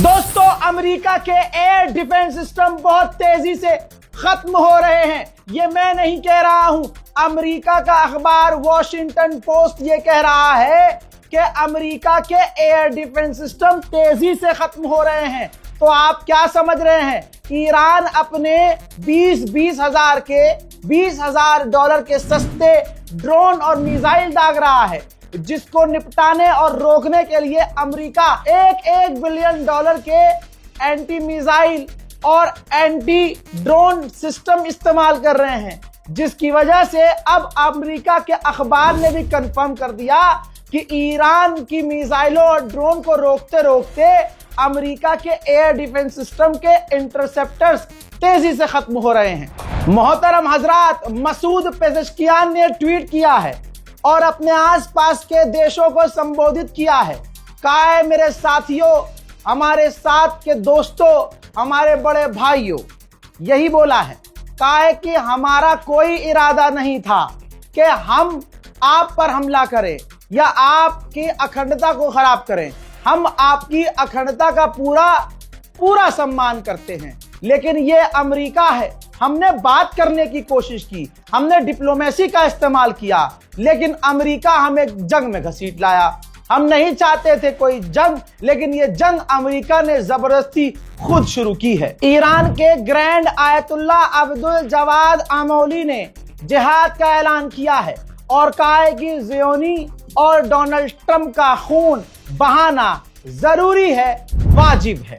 दोस्तों, अमेरिका के air defence system बहुत तेजी से खत्म हो रहे हैं। ये मैं नहीं कह रहा हूं, अमेरिका का अखबार वॉशिंगटन पोस्ट ये कह रहा है कि अमेरिका के एयर डिफेंस सिस्टम तेजी से खत्म हो रहे हैं। तो आप क्या समझ रहे हैं? ईरान अपने 20,000 डॉलर के सस्ते ड्रोन और मिसाइल दाग रहा है, जिसको निपटाने और रोकने के लिए अमेरिका $1 बिलियन के एंटी मिसाइल और एंटी ड्रोन सिस्टम इस्तेमाल कर रहे हैं, जिसकी वजह से अब अमेरिका के अखबार ने भी कंफर्म कर दिया कि ईरान की मिसाइलों और ड्रोन को रोकते रोकते अमेरिका के एयर डिफेंस सिस्टम के इंटरसेप्टर्स तेजी से खत्म हो रहे हैं। मोहतरम हजरात, मसूद पेज़ेश्कियान ने ट्वीट किया है और अपने आसपास के देशों को संबोधित किया है। कहा है, मेरे साथियों, हमारे साथ के दोस्तों, हमारे बड़े भाइयों, यही बोला है। कहा है कि हमारा कोई इरादा नहीं था कि हम आप पर हमला करें या आपकी अखंडता को खराब करें। हम आपकी अखंडता का पूरा सम्मान करते हैं, लेकिन ये अमेरिका है। हमने बात करने की कोशिश की, हमने डिप्लोमेसी का इस्तेमाल किया, लेकिन अमेरिका हमें जंग में घसीट लाया। हम नहीं चाहते थे कोई जंग, लेकिन ये जंग अमेरिका ने जबरदस्ती खुद शुरू की है। ईरान के ग्रैंड आयतुल्ला अब्दुल जवाद आमोली ने जिहाद का ऐलान किया है और कहा है कि ज़ियोनी और डोनाल्ड ट्रंप का खून बहाना जरूरी है, वाजिब है।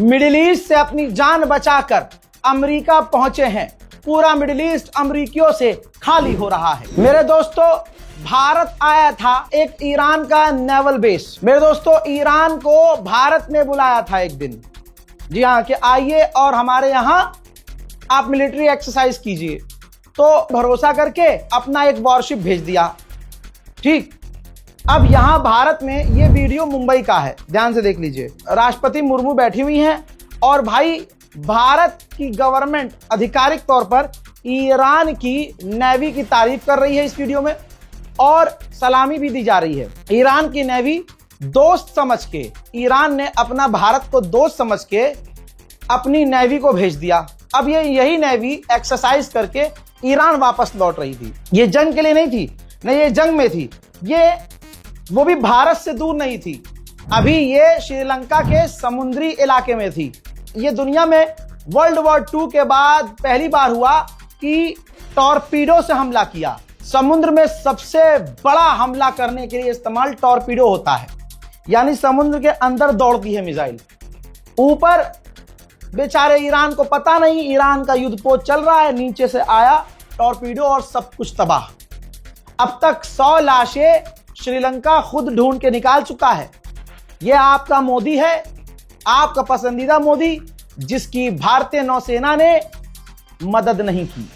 मिडिल ईस्ट से अपनी जान बचाकर अमेरिका पहुंचे हैं। पूरा मिडिल ईस्ट अमेरिकियों से खाली हो रहा है। मेरे दोस्तों, भारत आया था एक ईरान का नेवल बेस। मेरे दोस्तों, ईरान को भारत ने बुलाया था एक दिन, जी हाँ, कि आइए और हमारे यहाँ आप मिलिट्री एक्सरसाइज कीजिए। तो भरोसा करके अपना एक वॉरशिप भेज दिया। ठीक, अब यहाँ भारत में, ये वीडियो मुंबई का है, ध्यान से देख लीजिए। राष्ट्रपति मुर्मू बैठी हुई हैं और भाई भारत की गवर्नमेंट आधिकारिक तौर पर ईरान की नेवी की तारीफ कर रही है इस वीडियो में और सलामी भी दी जा रही है। ईरान की नेवी दोस्त समझ के, ईरान ने अपना भारत को दोस्त समझ के अपनी नेवी को भेज दिया। अब यही नेवी एक्सरसाइज करके ईरान वापस लौट रही थी। ये जंग के लिए नहीं थी, नहीं, ये जंग में थी। वो भी भारत से दूर नहीं थी। अभी ये श्रीलंका के समुद्री इलाके में थी। ये दुनिया में वर्ल्ड वॉर 2 के बाद पहली बार हुआ कि टॉर्पीडो से हमला किया। समुद्र में सबसे बड़ा हमला करने के लिए इस्तेमाल टॉर्पीडो होता है, यानी समुद्र के अंदर दौड़ती है मिसाइल। ऊपर बेचारे ईरान को पता नहीं, ईरान का युद्धपोत चल रहा है, नीचे से आया टॉर्पीडो और सब कुछ तबाह। अब तक 100 लाशें श्रीलंका खुद ढूंढ के निकाल चुका है। यह आपका मोदी है, आपका पसंदीदा मोदी, जिसकी भारतीय नौसेना ने मदद नहीं की।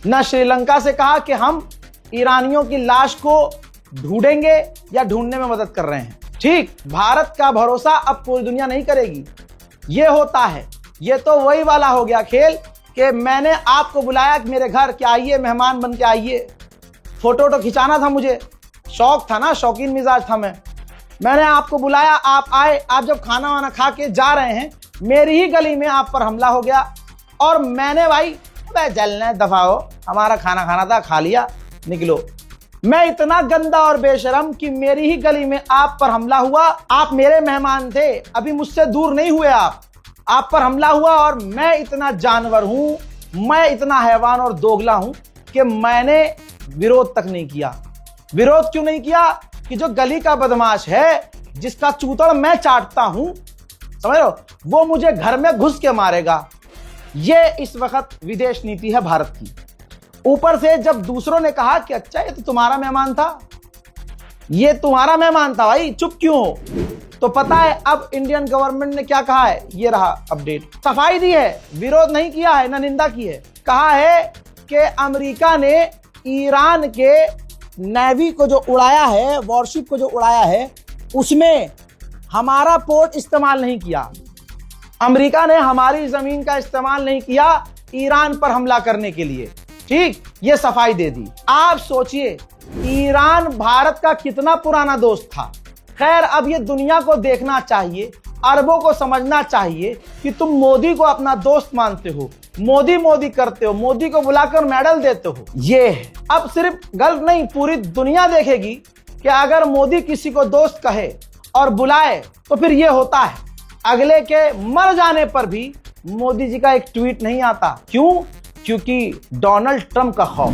न श्रीलंका से कहा कि हम ईरानियों की लाश को ढूंढेंगे या ढूंढने में मदद कर रहे हैं। ठीक, भारत का भरोसा अब पूरी दुनिया नहीं करेगी। ये होता है, ये तो वही वाला हो गया खेल कि मैंने आपको बुलाया कि मेरे घर के आइए, मेहमान बन के आइए। फोटो खिंचाना था, मुझे शौक था ना, शौकीन मिजाज था मैंने आपको बुलाया, आप आए। आप जब खाना वाना खा के जा रहे हैं, मेरी ही गली में आप पर हमला हो गया और मैंने भाई जलने दफा हो, हमारा खाना खाना था, खा लिया, निकलो। मैं इतना गंदा और बेशरम कि मेरी ही गली में आप पर हमला हुआ। आप मेरे मेहमान थे, अभी मुझसे दूर नहीं हुए आप पर हमला हुआ और मैं इतना जानवर हूं, मैं इतना हैवान और दोगला हूं कि मैंने विरोध तक नहीं किया। विरोध क्यों नहीं किया? कि जो गली का बदमाश है, जिसका चूतड़ मैं चाटता हूं, समझ रहे हो, वो मुझे घर में घुस के मारेगा। ये इस वक्त विदेश नीति है भारत की। ऊपर से जब दूसरों ने कहा कि अच्छा ये तो तुम्हारा मेहमान था, ये तुम्हारा मेहमान था भाई, चुप क्यों हो, तो पता है अब इंडियन गवर्नमेंट ने क्या कहा है, ये रहा अपडेट। सफाई दी है, विरोध नहीं किया है, ना निंदा की है। कहा है कि अमेरिका ने ईरान के नेवी को जो उड़ाया है, वॉरशिप को जो उड़ाया है, उसमें हमारा पोर्ट इस्तेमाल नहीं किया। अमेरिका ने हमारी जमीन का इस्तेमाल नहीं किया ईरान पर हमला करने के लिए। ठीक, ये सफाई दे दी। आप सोचिए ईरान भारत का कितना पुराना दोस्त था। खैर अब ये दुनिया को देखना चाहिए, अरबों को समझना चाहिए कि तुम मोदी को अपना दोस्त मानते हो, मोदी मोदी करते हो, मोदी को बुलाकर मेडल देते हो। ये है, अब सिर्फ गल्फ नहीं पूरी दुनिया देखेगी कि अगर मोदी किसी को दोस्त कहे और बुलाए तो फिर ये होता है। अगले के मर जाने पर भी मोदी जी का एक ट्वीट नहीं आता। क्यों? क्योंकि डोनाल्ड ट्रंप का खौफ।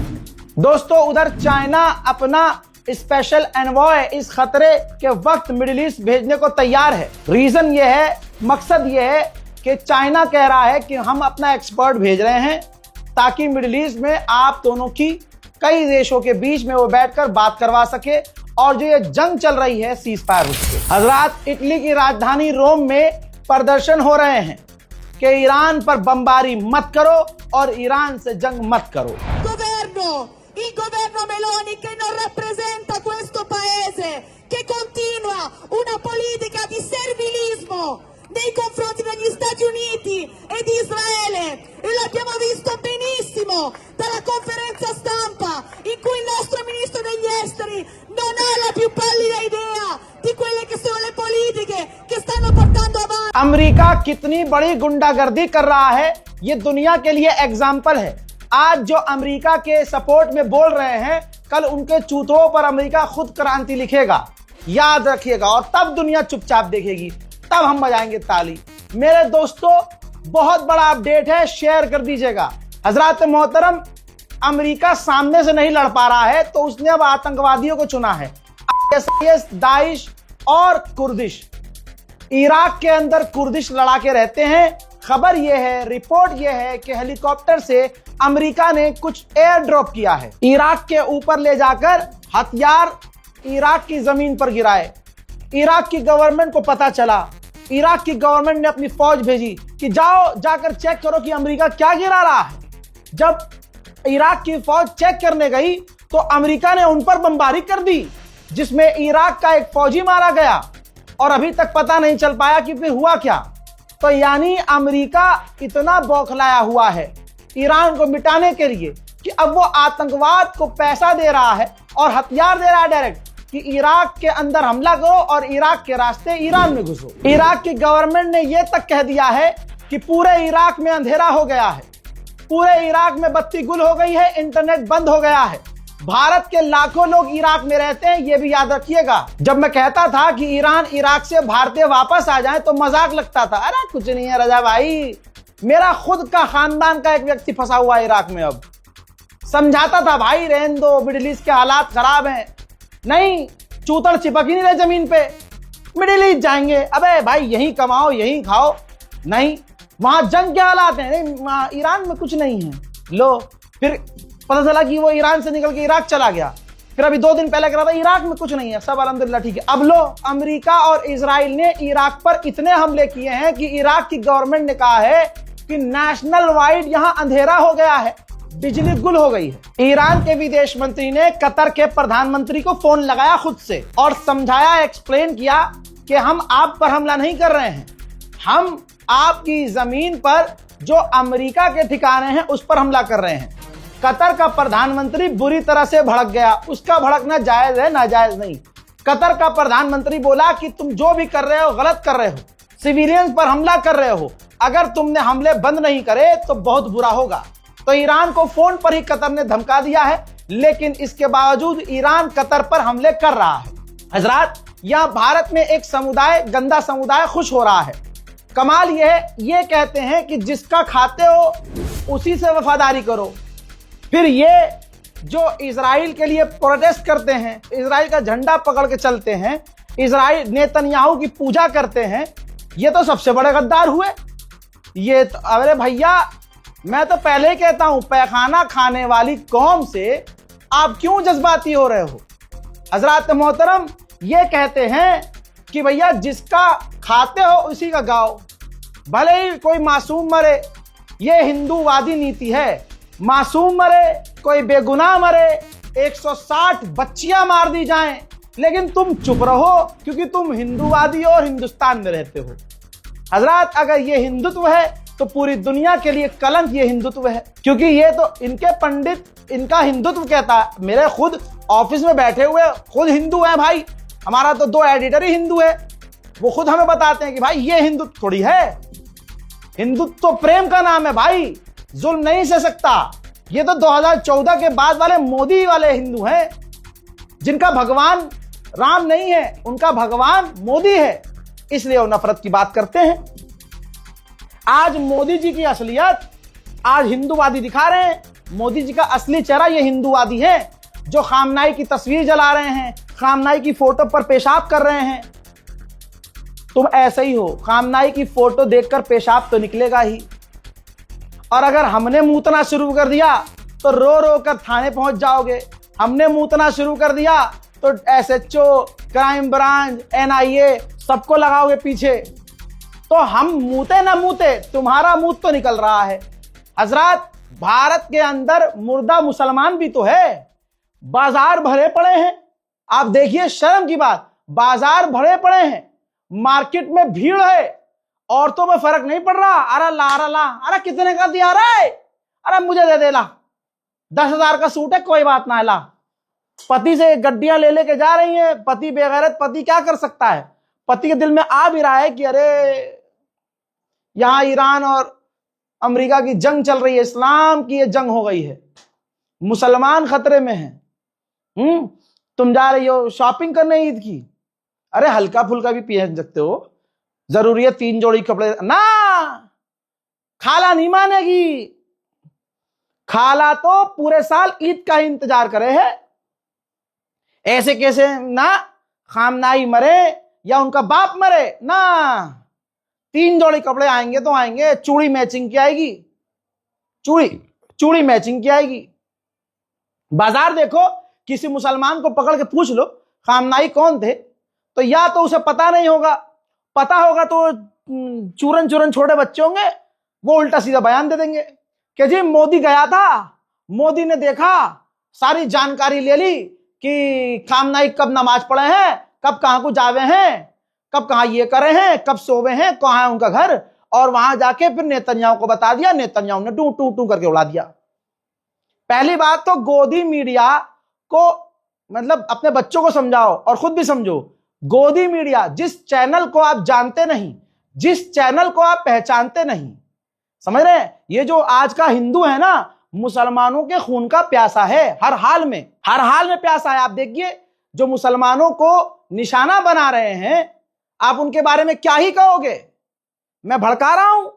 दोस्तों उधर चाइना अपना स्पेशल एनवॉय इस खतरे के वक्त मिडिल ईस्ट भेजने को तैयार है। रीजन ये है, मकसद ये है कि चाइना कह रहा है कि हम अपना एक्सपर्ट भेज रहे हैं ताकि मिडिल ईस्ट में आप दोनों की कई देशों के बीच में वो बैठकर बात करवा सके और जो ये जंग चल रही है सीज फायर उसके। हजरात इटली की राजधानी रोम में प्रदर्शन हो रहे हैं कि ईरान पर बमबारी मत करो और ईरान से जंग मत करो। Il governo Meloni che non rappresenta questo paese, che continua una politica di servilismo nei confronti degli Stati Uniti e di Israele, e l'abbiamo visto benissimo dalla conferenza stampa in cui il nostro ministro degli esteri non ha la più pallida idea di quelle che sono le politiche che stanno portando avanti। America कितनी बड़ी गुंडागर्दी कर रहा है ये दुनिया के लिए एग्जाम्पल है। आज जो अमेरिका के सपोर्ट में बोल रहे हैं, कल उनके चूतों पर अमेरिका खुद क्रांति लिखेगा, याद रखिएगा। और तब दुनिया चुपचाप देखेगी, तब हम बजाएंगे ताली। मेरे दोस्तों बहुत बड़ा अपडेट है, शेयर कर दीजिएगा। हजरात मोहतरम, अमेरिका सामने से नहीं लड़ पा रहा है तो उसने अब आतंकवादियों को चुना है, ISIS, दाइश और कुर्दिश। इराक के अंदर कुर्दिश लड़ा के रहते हैं। खबर यह है, रिपोर्ट यह है कि हेलीकॉप्टर से अमेरिका ने कुछ एयर ड्रॉप किया है, इराक के ऊपर ले जाकर हथियार इराक की जमीन पर गिराए। इराक की गवर्नमेंट को पता चला, इराक की गवर्नमेंट ने अपनी फौज भेजी कि जाओ जाकर चेक करो कि अमेरिका क्या गिरा रहा है। जब इराक की फौज चेक करने गई तो अमेरिका ने उन पर बमबारी कर दी, जिसमें इराक का एक फौजी मारा गया और अभी तक पता नहीं चल पाया कि फिर हुआ क्या। तो यानी अमेरिका इतना बौखलाया हुआ है ईरान को मिटाने के लिए कि अब वो आतंकवाद को पैसा दे रहा है और हथियार दे रहा है डायरेक्ट कि इराक के अंदर हमला करो और इराक के रास्ते ईरान में घुसो। इराक की गवर्नमेंट ने यह तक कह दिया है कि पूरे इराक में अंधेरा हो गया है, पूरे इराक में बत्ती गुल हो गई है, इंटरनेट बंद हो गया है। भारत के लाखों लोग इराक में रहते हैं, ये भी याद रखिएगा। जब मैं कहता था कि ईरान इराक से भारतीय वापस आ जाए तो मजाक लगता था, अरे कुछ नहीं है रजा भाई, मेरा खुद का खानदान का एक व्यक्ति फंसा हुआ है इराक में। अब समझाता था भाई रहने दो, मिडिल ईस्ट के हालात खराब हैं। नहीं, चूतड़ चिपक ही नहीं रहे जमीन पे, मिडिल ईस्ट जाएंगे, अबे भाई यहीं कमाओ यहीं खाओ। नहीं, वहां जंग के हालात हैं, नहीं ईरान में कुछ नहीं है। लो फिर पता चला कि वो ईरान से निकल के इराक चला गया, फिर अभी 2 दिन पहले कह रहा था इराक में कुछ नहीं है, सब अल्हम्दुलिल्लाह ठीक है। अब लो, अमेरिका और इजराइल ने इराक पर इतने हमले किए हैं कि इराक की गवर्नमेंट ने कहा है कि नेशनल वाइड यहां अंधेरा हो गया है, बिजली गुल हो गई है। ईरान के विदेश मंत्री ने कतर के प्रधानमंत्री को फोन लगाया खुद से और समझाया, एक्सप्लेन किया कि हम आप पर हमला नहीं कर रहे हैं, हम आपकी जमीन पर जो अमेरिका के ठिकाने हैं उस पर हमला कर रहे हैं। कतर का प्रधानमंत्री बुरी तरह से भड़क गया। उसका भड़कना जायज है, नाजायज नहीं। कतर का प्रधानमंत्री बोला कि तुम जो भी कर रहे हो गलत कर रहे हो, सिविलियंस पर हमला कर रहे हो, अगर तुमने हमले बंद नहीं करे तो बहुत बुरा होगा। तो ईरान को फोन पर ही कतर ने धमका दिया है, लेकिन इसके बावजूद ईरान कतर पर हमले कर रहा है। हजरात, यहां भारत में एक समुदाय, गंदा समुदाय खुश हो रहा है। कमाल ये कहते हैं कि जिसका खाते हो उसी से वफादारी करो। फिर ये जो इजराइल के लिए प्रोटेस्ट करते हैं, इजराइल का झंडा पकड़ के चलते हैं, इजराइल नेतन्याहू की पूजा करते हैं, ये तो सबसे बड़े गद्दार हुए। ये तो, अरे भैया मैं तो पहले ही कहता हूं, पैखाना खाने वाली कौम से आप क्यों जज्बाती हो रहे हो। हजरात मोहतरम ये कहते हैं कि भैया जिसका खाते हो उसी का गाओ, भले ही कोई मासूम मरे, ये हिंदूवादी नीति है। मासूम मरे, कोई बेगुनाह मरे, 160 बच्चियां मार दी जाएं, लेकिन तुम चुप रहो क्योंकि तुम हिंदूवादी और हिंदुस्तान में रहते हो। हजरात अगर ये हिंदुत्व है तो पूरी दुनिया के लिए कलंक ये हिंदुत्व है, क्योंकि ये तो इनके पंडित इनका हिंदुत्व कहता है। मेरे खुद ऑफिस में बैठे हुए खुद हिंदू हैं भाई, हमारा तो 2 एडिटर ही हिंदू है, वो खुद हमें बताते हैं कि भाई ये हिंदुत्व थोड़ी है, हिंदुत्व तो प्रेम का नाम है भाई, जुल्म नहीं सह सकता। ये तो 2014 के बाद वाले मोदी वाले हिंदू हैं जिनका भगवान राम नहीं है, उनका भगवान मोदी है, इसलिए वो नफरत की बात करते हैं। आज मोदी जी की असलियत आज हिंदूवादी दिखा रहे हैं। मोदी जी का असली चेहरा ये हिंदूवादी है जो खामनाई की तस्वीर जला रहे हैं, खामनाई की फोटो पर पेशाब कर रहे हैं। तुम ऐसे ही हो, खामनाई की फोटो देखकर पेशाब तो निकलेगा ही, और अगर हमने मूतना शुरू कर दिया तो रो रो कर थाने पहुंच जाओगे। हमने मूतना शुरू कर दिया तो SHO, क्राइम ब्रांच, NIA सबको लगाओगे पीछे। तो हम मूते ना मूते, तुम्हारा मूत तो निकल रहा है। हजरात भारत के अंदर मुर्दा मुसलमान भी तो है, बाजार भरे पड़े हैं। आप देखिए शर्म की बात, बाजार भरे पड़े हैं, मार्केट में भीड़ है, औरतों में फर्क नहीं पड़ रहा। अरे ला अरे कितने का दिया रहा है, अरे मुझे दे दे ला, 10,000 का सूट है, कोई बात ना है ला। पति से गड्डियां ले लेके जा रही हैं। पति बेगैरत पति क्या कर सकता है, पति के दिल में आ भी रहा है कि अरे यहां ईरान और अमेरिका की जंग चल रही है, इस्लाम की ये जंग हो गई है, मुसलमान खतरे में हैं। तुम जा रही हो शॉपिंग करने ईद की, अरे हल्का फुल्का भी पहन सकते हो, जरूरी है 3 जोड़ी कपड़े ना। खाला नहीं मानेगी, खाला तो पूरे साल ईद का ही इंतजार करे है। ऐसे कैसे ना, खामनाई मरे या उनका बाप मरे ना, 3 जोड़ी कपड़े आएंगे तो आएंगे। चूड़ी मैचिंग की आएगी, चूड़ी मैचिंग की आएगी। बाजार देखो, किसी मुसलमान को पकड़ के पूछ लो खामनाई कौन थे, तो या तो उसे पता नहीं होगा, पता होगा तो चूरन छोटे बच्चे होंगे, वो उल्टा सीधा बयान दे देंगे कि जी मोदी गया था, मोदी ने देखा, सारी जानकारी ले ली कि खामनाई कब नमाज पढ़े हैं, कब कहां को जावे हैं, कब कहां ये करे हैं, कब सोवे हैं, कहां है उनका घर, और वहां जाके फिर नेतन्याहू को बता दिया, नेतन्याहू ने टू टू टू करके उड़ा दिया। पहली बात तो गोदी मीडिया को मतलब अपने बच्चों को समझाओ और खुद भी समझो। गोदी मीडिया, जिस चैनल को आप जानते नहीं, जिस चैनल को आप पहचानते नहीं, समझ रहे हैं, ये जो आज का हिंदू है ना, मुसलमानों के खून का प्यासा है, हर हाल में प्यासा है। आप देखिए जो मुसलमानों को निशाना बना रहे हैं, आप उनके बारे में क्या ही कहोगे। मैं भड़का रहा हूं,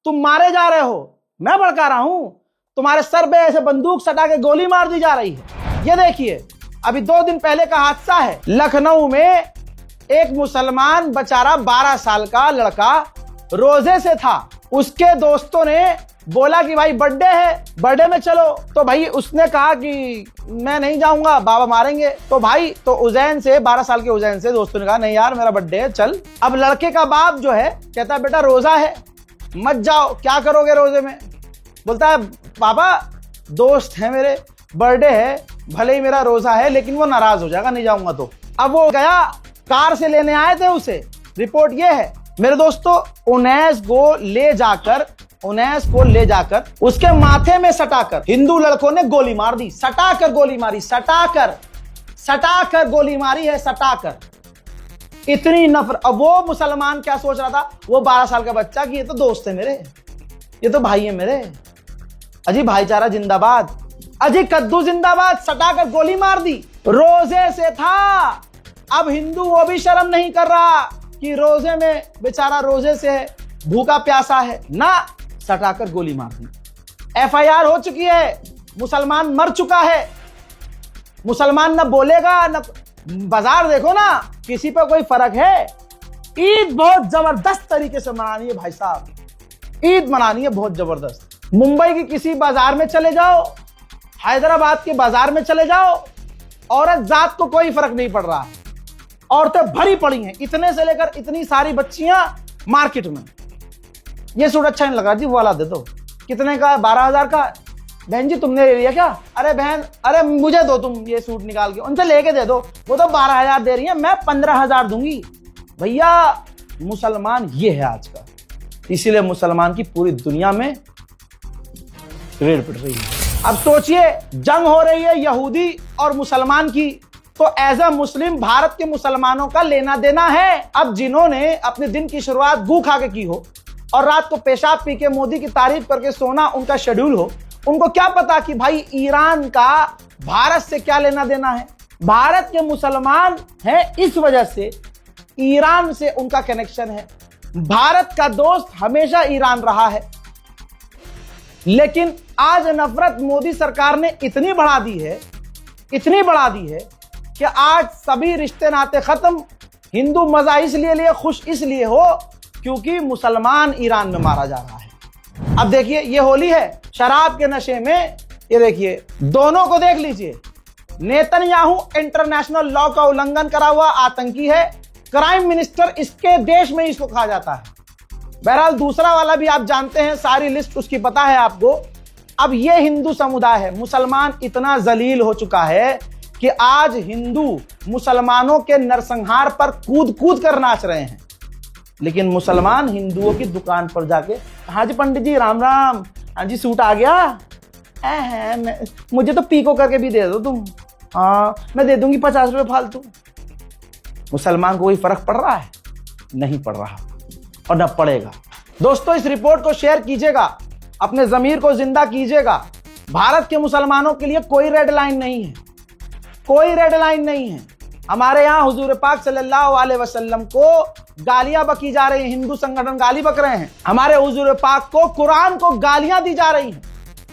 तुम मारे जा रहे हो, मैं भड़का रहा हूं, तुम्हारे सर पे ऐसे बंदूक सटा के गोली मार दी जा रही है। ये देखिए अभी 2 दिन पहले का हादसा है, लखनऊ में एक मुसलमान बेचारा 12 साल का लड़का रोजे से था, उसके दोस्तों ने बोला कि भाई बर्थडे है, बर्थडे में चलो, तो भाई उसने कहा कि मैं नहीं जाऊंगा, बाबा मारेंगे। तो भाई तो उज्जैन से 12 साल के उज्जैन से दोस्तों ने कहा नहीं यार मेरा बर्थडे है चल। अब लड़के का बाप जो है कहता है बेटा रोजा है मत जाओ, क्या करोगे रोजे में। बोलता है पापा दोस्त है मेरे, बर्थडे है, भले ही मेरा रोजा है लेकिन वो नाराज हो जाएगा नहीं जाऊंगा तो। अब वो गया, कार से लेने आए थे उसे। रिपोर्ट ये है मेरे दोस्तों, उनैस को ले जाकर उसके माथे में सटाकर हिंदू लड़कों ने गोली मार दी। सटाकर गोली मारी, सटाकर गोली मारी है, सटाकर। इतनी नफरत। अब वो मुसलमान क्या सोच रहा था, वो 12 साल का बच्चा, कि ये तो दोस्त है मेरे, ये तो भाई है मेरे, अजी भाईचारा जिंदाबाद, अजी कद्दू जिंदाबाद। सटाकर गोली मार दी, रोजे से था। अब हिंदू वो भी शर्म नहीं कर रहा कि रोजे में बेचारा रोजे से भूखा प्यासा है ना, सटाकर गोली मार दी। FIR हो चुकी है, मुसलमान मर चुका है, मुसलमान न बोलेगा न। बाजार देखो ना, किसी पर कोई फर्क है, ईद बहुत जबरदस्त तरीके से मनानी है भाई साहब, ईद मनानी है बहुत जबरदस्त। मुंबई की किसी बाजार में चले जाओ, हैदराबाद के बाजार में चले जाओ, औरत जात को कोई फर्क नहीं पड़ रहा है, औरतें भरी पड़ी हैं, इतने से लेकर इतनी सारी बच्चियां मार्केट में। ये सूट अच्छा नहीं लगा जी, वो वाला दे दो। कितने का है? 12,000 का। बहन जी तुमने ले लिया क्या? अरे बहन, अरे मुझे दो तुम ये सूट निकाल के, उनसे लेके दे दो, वो तो 12,000 दे रही है, मैं 15,000 दूंगी। भैया मुसलमान ये है आज का, इसीलिए मुसलमान की पूरी दुनिया में रेड पिट रही है। अब सोचिए, जंग हो रही है यहूदी और मुसलमान की, तो एज अ मुस्लिम भारत के मुसलमानों का लेना देना है। अब जिन्होंने अपने दिन की शुरुआत गू खा के की हो और रात को पेशाब पी के मोदी की तारीफ करके सोना उनका शेड्यूल हो, उनको क्या पता कि भाई ईरान का भारत से क्या लेना देना है। भारत के मुसलमान हैं, इस वजह से ईरान से उनका कनेक्शन है। भारत का दोस्त हमेशा ईरान रहा है, लेकिन आज नफरत मोदी सरकार ने इतनी बढ़ा दी है, इतनी बढ़ा दी है कि आज सभी रिश्ते नाते खत्म। हिंदू मजा इसलिए खुश इसलिए हो क्योंकि मुसलमान ईरान में मारा जा रहा है। अब देखिए, ये होली है, शराब के नशे में, ये देखिए दोनों को देख लीजिए। नेतन्याहू इंटरनेशनल लॉ का उल्लंघन करा हुआ आतंकी है, क्राइम मिनिस्टर इसके देश में इसको कहा जाता है। बहरहाल दूसरा वाला भी आप जानते हैं, सारी लिस्ट उसकी पता है आपको। अब ये हिंदू समुदाय है, मुसलमान इतना जलील हो चुका है कि आज हिंदू मुसलमानों के नरसंहार पर कूद कूद कर नाच रहे हैं, लेकिन मुसलमान हिंदुओं की दुकान पर जाके, हाँ जी पंडित जी राम राम, हाँ जी सूट आ गया, मुझे तो पीको करके भी दे दो तुम, हाँ मैं दे दूंगी 50 रुपए फालतू। मुसलमान को कोई फर्क पड़ रहा है? नहीं पड़ रहा और न पड़ेगा। दोस्तों इस रिपोर्ट को शेयर कीजिएगा, अपने जमीर को जिंदा कीजिएगा। भारत के मुसलमानों के लिए कोई रेड लाइन नहीं है, कोई रेड लाइन नहीं है। हमारे यहाँ हुजूर पाक सल्लल्लाहु अलैहि वसल्लम को गालियां बकी जा रही हैं, हिंदू संगठन गाली बक रहे हैं। हमारे हुजूर पाक को, कुरान को गालियां दी जा रही हैं,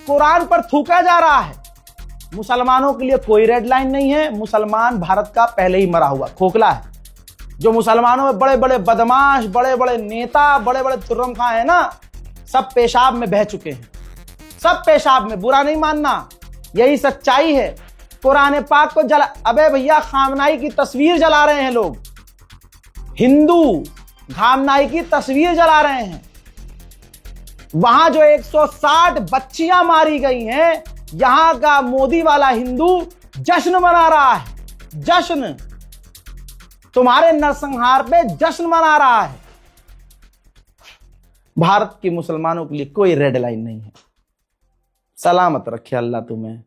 कुरान पर थूका जा रहा है। मुसलमानों के लिए कोई रेड लाइन नहीं है। मुसलमान भारत का पहले ही मरा हुआ खोखला है। जो मुसलमानों में बड़े बड़े बदमाश, बड़े बड़े नेता, बड़े बड़े तुर्रम खां है ना, सब पेशाब में बह चुके हैं, सब पेशाब में। बुरा नहीं मानना, यही सच्चाई है। कुरान पाक को जला, अबे भैया खामनाई की तस्वीर जला रहे हैं लोग, हिंदू खामनाई की तस्वीर जला रहे हैं। वहां जो 160 बच्चियां मारी गई हैं, यहां का मोदी वाला हिंदू जश्न मना रहा है, जश्न। तुम्हारे नरसंहार पे जश्न मना रहा है। भारत के मुसलमानों के लिए कोई रेड लाइन नहीं है। सलामत रखे अल्लाह तुम्हें।